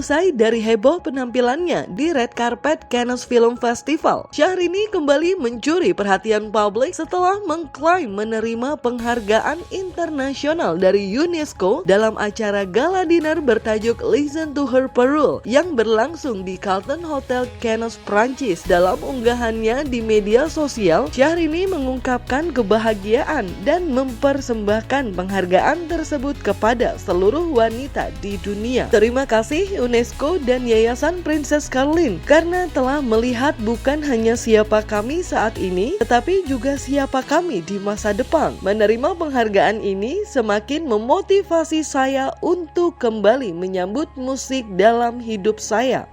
Usai dari heboh penampilannya di red carpet Cannes Film Festival, Syahrini kembali mencuri perhatian publik setelah mengklaim menerima penghargaan internasional dari UNESCO dalam acara gala dinner bertajuk Listen to Her Parole yang berlangsung di Carlton Hotel Cannes, Prancis. Dalam unggahannya di media sosial, Syahrini mengungkapkan kebahagiaan dan mempersembahkan penghargaan tersebut kepada seluruh wanita di dunia. Terima kasih UNESCO dan Yayasan Princess Caroline karena telah melihat bukan hanya siapa kami saat ini, tetapi juga siapa kami di masa depan. Menerima penghargaan ini semakin memotivasi saya untuk kembali menyambut musik dalam hidup saya.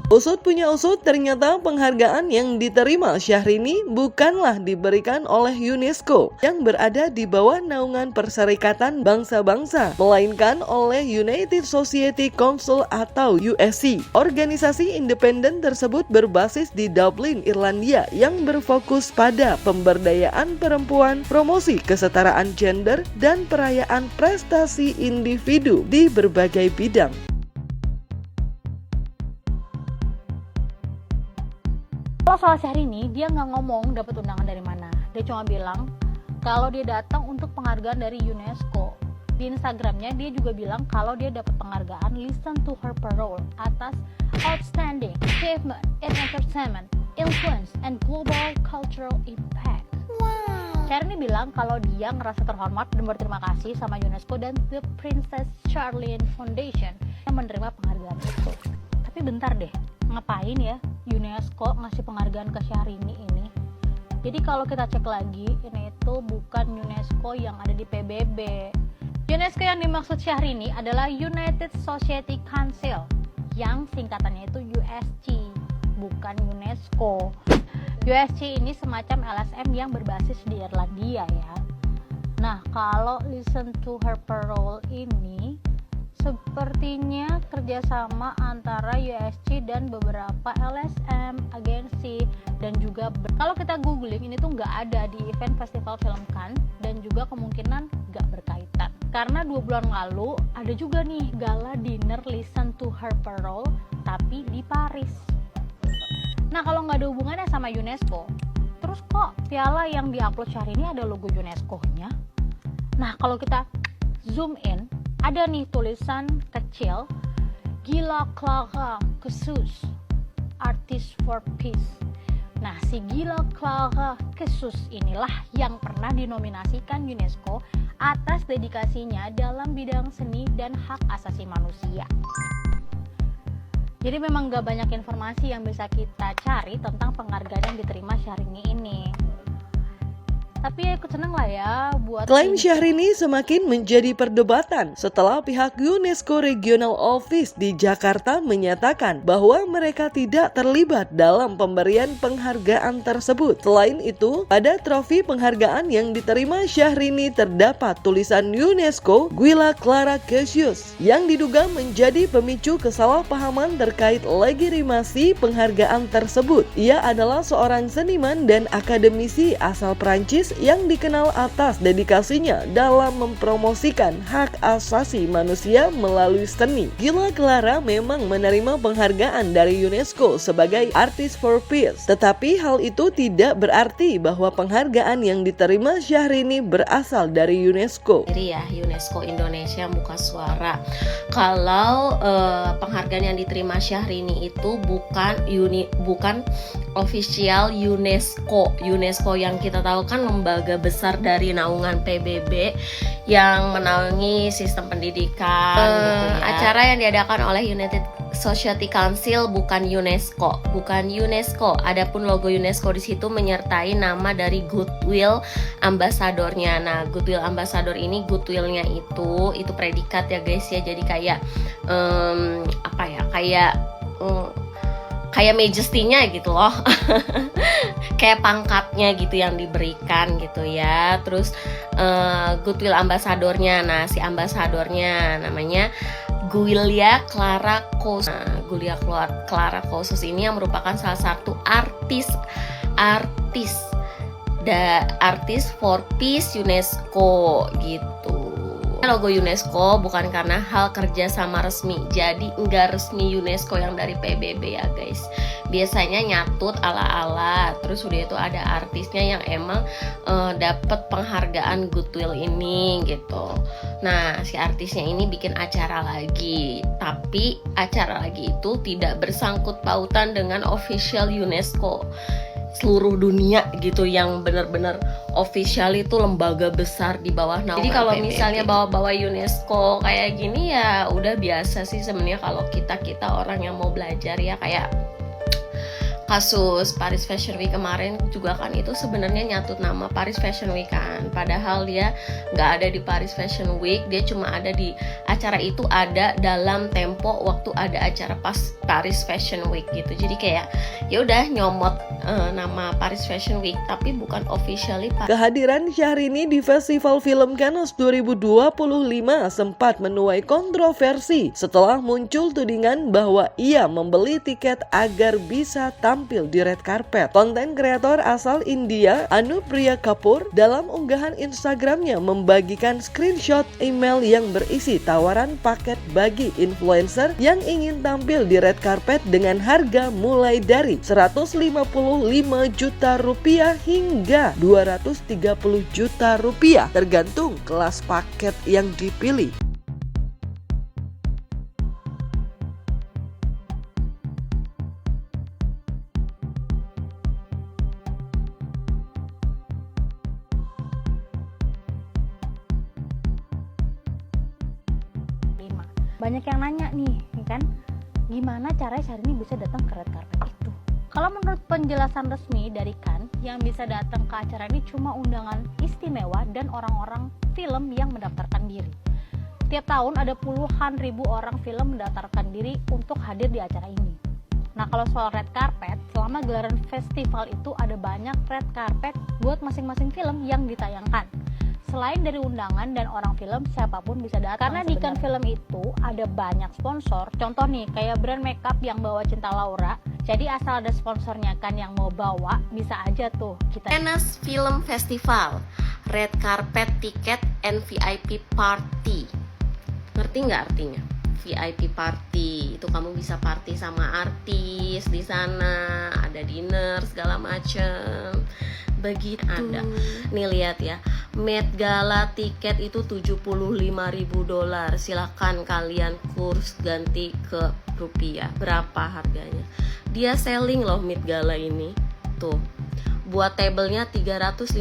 Usut punya usut, ternyata penghargaan yang diterima Syahrini bukanlah diberikan oleh UNESCO yang berada di bawah naungan Perserikatan Bangsa-Bangsa, melainkan oleh United Society Council atau USC. Organisasi independen tersebut berbasis di Dublin, Irlandia, yang berfokus pada pemberdayaan perempuan, promosi kesetaraan gender, dan perayaan prestasi individu di berbagai bidang. Kalau soal Syahrini, dia nggak ngomong dapat undangan dari mana. Dia cuma bilang kalau dia datang untuk penghargaan dari UNESCO. Di Instagramnya dia juga bilang kalau dia dapat penghargaan Listen to Her Parole atas Outstanding Achievement in Entertainment, Influence, and Global Cultural Impact. Syahrini bilang kalau dia ngerasa terhormat dan berterima kasih sama UNESCO dan The Princess Caroline Foundation yang menerima penghargaan itu. Tapi bentar deh, ngapain ya UNESCO ngasih penghargaan ke Syahrini ini? Jadi kalau kita cek lagi, ini itu bukan UNESCO yang ada di PBB. UNESCO yang dimaksud Syahrini adalah United Society Council, yang singkatannya itu USC, bukan UNESCO. USC ini semacam LSM yang berbasis di Irlandia ya. Nah, kalau Listen to Her Parole ini sepertinya kerjasama antara USC dan beberapa LSM, agensi, dan juga kalau kita googling ini tuh nggak ada di event festival film Cannes dan juga kemungkinan nggak berkaitan. Karena 2 bulan lalu ada juga nih gala dinner Listen to Her Parole tapi di Paris. Nah kalau nggak ada hubungannya sama UNESCO, terus kok piala yang diupload Syahrini ada logo UNESCO-nya? Nah kalau kita zoom in, ada nih tulisan kecil, Gila Clara Ksus, Artist for Peace. Nah, si Gila Clara Ksus inilah yang pernah dinominasikan UNESCO atas dedikasinya dalam bidang seni dan hak asasi manusia. Jadi memang gak banyak informasi yang bisa kita cari tentang penghargaan yang diterima Syahrini ini. Tapi ya ikut seneng lah ya buat Klaim Syahrini semakin menjadi perdebatan setelah pihak UNESCO Regional Office di Jakarta menyatakan bahwa mereka tidak terlibat dalam pemberian penghargaan tersebut. Selain itu, pada trofi penghargaan yang diterima Syahrini terdapat tulisan UNESCO Guila Clara Cassius yang diduga menjadi pemicu kesalahpahaman terkait legitimasi penghargaan tersebut. Ia adalah seorang seniman dan akademisi asal Prancis yang dikenal atas dedikasinya dalam mempromosikan hak asasi manusia melalui seni. Guila Clara memang menerima penghargaan dari UNESCO sebagai Artist for Peace, tetapi hal itu tidak berarti bahwa penghargaan yang diterima Syahrini berasal dari UNESCO. Ya, UNESCO Indonesia Muka Suara. Kalau penghargaan yang diterima Syahrini itu bukan official UNESCO. UNESCO yang kita tahu kan lembaga besar dari naungan PBB yang menaungi sistem pendidikan gitu ya. Acara yang diadakan oleh United Society Council bukan UNESCO. Adapun logo UNESCO di situ menyertai nama dari Goodwill Ambassador-nya. Nah, Goodwill Ambassador ini goodwill-nya itu predikat ya guys ya. Jadi kayak kayak majesty-nya gitu loh. Kayak pangkatnya gitu yang diberikan gitu ya. Terus Goodwill Ambassador-nya. Nah, si ambasadornya namanya Guilia Clara Cassius. Nah, Guilia Clara Cassius ini yang merupakan salah satu artis for Peace UNESCO gitu. Logo UNESCO bukan karena hal kerja sama resmi, jadi enggak resmi UNESCO yang dari PBB ya guys. Biasanya nyatut ala-ala, terus udah itu ada artisnya yang emang dapat penghargaan Goodwill ini gitu. Nah, si artisnya ini bikin acara lagi, tapi acara lagi itu tidak bersangkut pautan dengan official UNESCO seluruh dunia gitu, yang benar-benar official itu lembaga besar di bawah naungan. Jadi kalau misalnya bawa-bawa UNESCO kayak gini ya udah biasa sih sebenarnya kalau kita orang yang mau belajar ya. Kayak kasus Paris Fashion Week kemarin juga kan itu sebenarnya nyatut nama Paris Fashion Week kan, padahal dia nggak ada di Paris Fashion Week, dia cuma ada di acara itu, ada dalam tempo waktu ada acara pas Paris Fashion Week gitu. Jadi kayak ya udah nyomot nama Paris Fashion Week tapi bukan officially. Kehadiran Syahrini di Festival Film Cannes 2025 sempat menuai kontroversi setelah muncul tudingan bahwa ia membeli tiket agar bisa tampil di red carpet. Konten kreator asal India, Anupriya Kapoor, dalam unggahan Instagramnya membagikan screenshot email yang berisi tawaran paket bagi influencer yang ingin tampil di red carpet dengan harga mulai dari 155 juta rupiah hingga 230 juta rupiah tergantung kelas paket yang dipilih. Banyak yang nanya nih, kan, gimana caranya Syahrini bisa datang ke red carpet itu? Kalau menurut penjelasan resmi dari Cannes, yang bisa datang ke acara ini cuma undangan istimewa dan orang-orang film yang mendaftarkan diri. Tiap tahun ada puluhan ribu orang film mendaftarkan diri untuk hadir di acara ini. Nah, kalau soal red carpet, selama gelaran festival itu ada banyak red carpet buat masing-masing film yang ditayangkan. Selain dari undangan dan orang film, siapapun bisa datang. Karena di Cannes film itu ada banyak sponsor. Contoh nih, kayak brand makeup yang bawa Cinta Laura. Jadi asal ada sponsornya kan yang mau bawa, bisa aja tuh kita. Cannes Film Festival, red carpet ticket and VIP party. Ngerti nggak artinya? VIP party itu kamu bisa party sama artis di sana, ada dinner segala macem. Begitu ada. Nih lihat ya, Met Gala tiket itu $75.000. Silakan kalian kurs ganti ke rupiah. Berapa harganya? Dia selling loh Met Gala ini. Tuh. buat tablenya $350.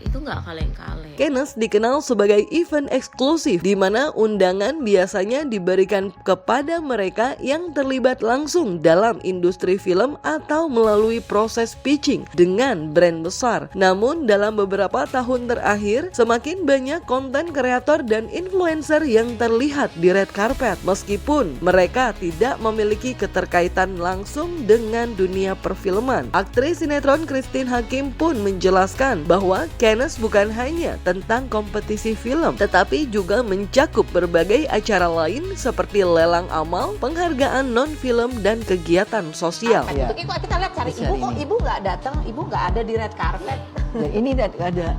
Itu nggak kaleng-kaleng. Cannes dikenal sebagai event eksklusif di mana undangan biasanya diberikan kepada mereka yang terlibat langsung dalam industri film atau melalui proses pitching dengan brand besar. Namun dalam beberapa tahun terakhir, semakin banyak konten kreator dan influencer yang terlihat di red carpet meskipun mereka tidak memiliki keterkaitan langsung dengan dunia perfilman. Aktris sinetron Christine Hakim pun menjelaskan bahwa Cannes bukan hanya tentang kompetisi film, tetapi juga mencakup berbagai acara lain seperti lelang amal, penghargaan non-film, dan kegiatan sosial. Untuk itu kita lihat cari ibu, kok ibu nggak datang, ibu nggak ada di red carpet. Dan ini ada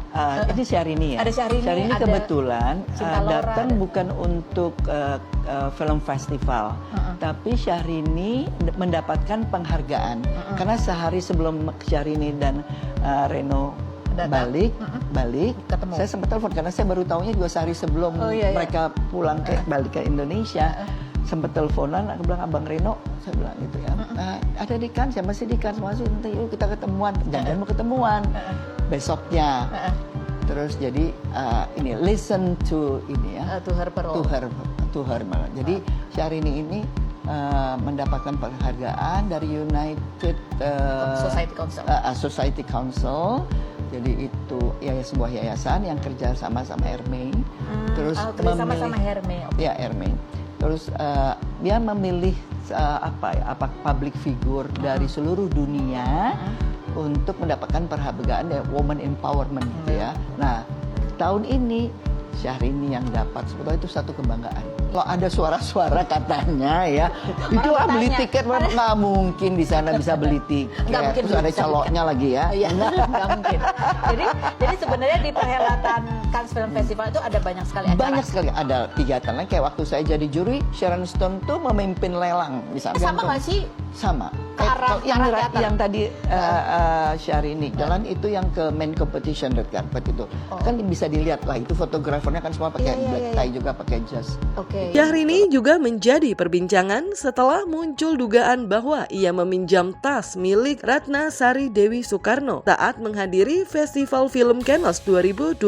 ini Syahrini ya. Ada Syahrini, ada kebetulan Cinta Laura, datang bukan untuk film festival, tapi Syahrini mendapatkan penghargaan karena sehari sebelum Syahrini dan Reno balik, ketemu. saya sempat telepon karena saya baru tahunya juga sehari sebelum mereka pulang balik ke Indonesia. Sempat teleponan, aku bilang Abang Reno, saya bilang gitu ya, ada di Cannes, saya masih di Cannes, masih nanti yuk kita ketemuan, jangan mau ketemuan besoknya. Terus jadi ini listen to ini ya, to her malah. Jadi Syahrini ini mendapatkan penghargaan dari United Society Council. Jadi itu sebuah yayasan yang kerja sama Hermé. Terus sama Hermé. Ya, Hermé. Terus dia memilih public figure dari seluruh dunia untuk mendapatkan penghargaan woman empowerment gitu ya. Nah, tahun ini Syahrini yang dapat, sebetulnya itu satu kebanggaan. Kalau ada suara-suara katanya ya, itu beli tiket nggak mungkin di sana bisa beli tiket. Terus ada caloknya lagi ya. Iya, nggak mungkin. Jadi sebenarnya di perhelatan Cannes Film Festival itu ada banyak sekali acara. Banyak sekali, ada kegiatan lain. Kayak waktu saya jadi juri, Sharon Stone tuh memimpin lelang misalnya. Sama nggak sih? Sama. Yang tadi Syahrini jalan itu yang ke main competition red carpet itu. Kan bisa dilihat lah, itu fotografernya kan semua pakai black tie juga pakai jas. Syahrini juga menjadi perbincangan setelah muncul dugaan bahwa ia meminjam tas milik Ratna Sari Dewi Soekarno saat menghadiri Festival Film Cannes 2025.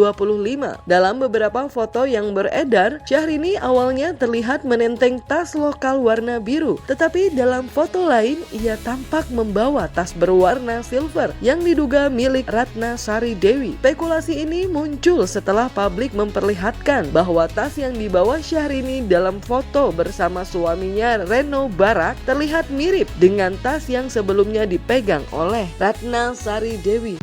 Dalam beberapa foto yang beredar, Syahrini awalnya terlihat menenteng tas lokal warna biru, tetapi dalam foto lain ia tampak membawa tas berwarna silver yang diduga milik Ratna Sari Dewi. Spekulasi ini muncul setelah publik memperlihatkan bahwa tas yang dibawa Syahrini dalam foto bersama suaminya Reno Barak terlihat mirip dengan tas yang sebelumnya dipegang oleh Ratna Sari Dewi.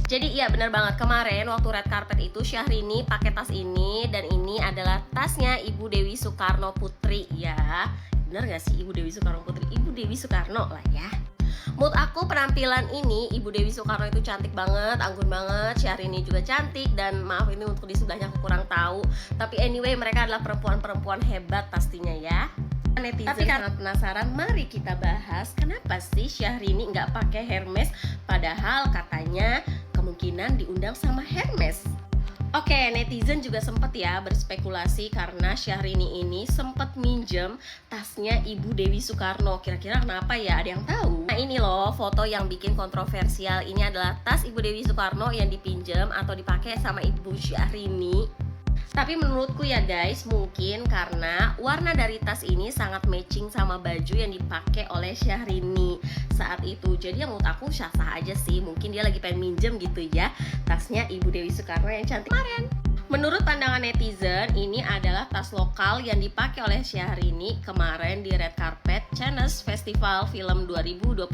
Jadi iya benar banget, kemarin waktu red carpet itu Syahrini pakai tas ini, dan ini adalah tasnya Ibu Dewi Soekarno Putri ya. Benar gak sih Ibu Dewi Soekarno Putri? Ibu Dewi Soekarno lah ya. Menurut aku penampilan ini Ibu Dewi Soekarno itu cantik banget, anggun banget. Syahrini juga cantik, dan maaf ini untuk di sebelahnya aku kurang tahu. Tapi anyway mereka adalah perempuan-perempuan hebat pastinya ya. Netizen tapi karena penasaran, mari kita bahas kenapa sih Syahrini nggak pakai Hermes padahal katanya kemungkinan diundang sama Hermes. Oke, netizen juga sempet ya berspekulasi karena Syahrini ini sempet minjem tasnya Ibu Dewi Soekarno. Kira-kira kenapa ya? Ada yang tahu? Nah ini loh foto yang bikin kontroversial. Ini adalah tas Ibu Dewi Soekarno yang dipinjam atau dipakai sama Ibu Syahrini. Tapi menurutku ya guys, mungkin karena warna dari tas ini sangat matching sama baju yang dipakai oleh Syahrini saat itu. Jadi ya menurut aku sah-sah aja sih. Mungkin dia lagi pengen minjem gitu ya tasnya Ibu Dewi Soekarno yang cantik kemarin. Menurut pandangan netizen, ini adalah tas lokal yang dipakai oleh Syahrini kemarin di red carpet Cannes Festival Film 2025.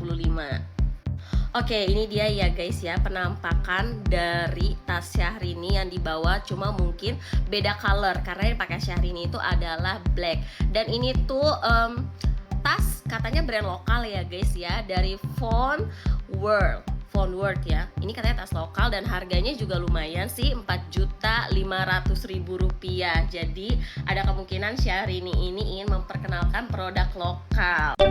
Oke, ini dia ya guys ya, penampakan dari tas Syahrini yang dibawa, cuma mungkin beda color karena yang pakai Syahrini itu adalah black. Dan ini tuh tas katanya brand lokal ya guys ya, dari Font World ya. Ini katanya tas lokal dan harganya juga lumayan sih, Rp4.500.000. Jadi ada kemungkinan Syahrini ini ingin memperkenalkan produk lokal.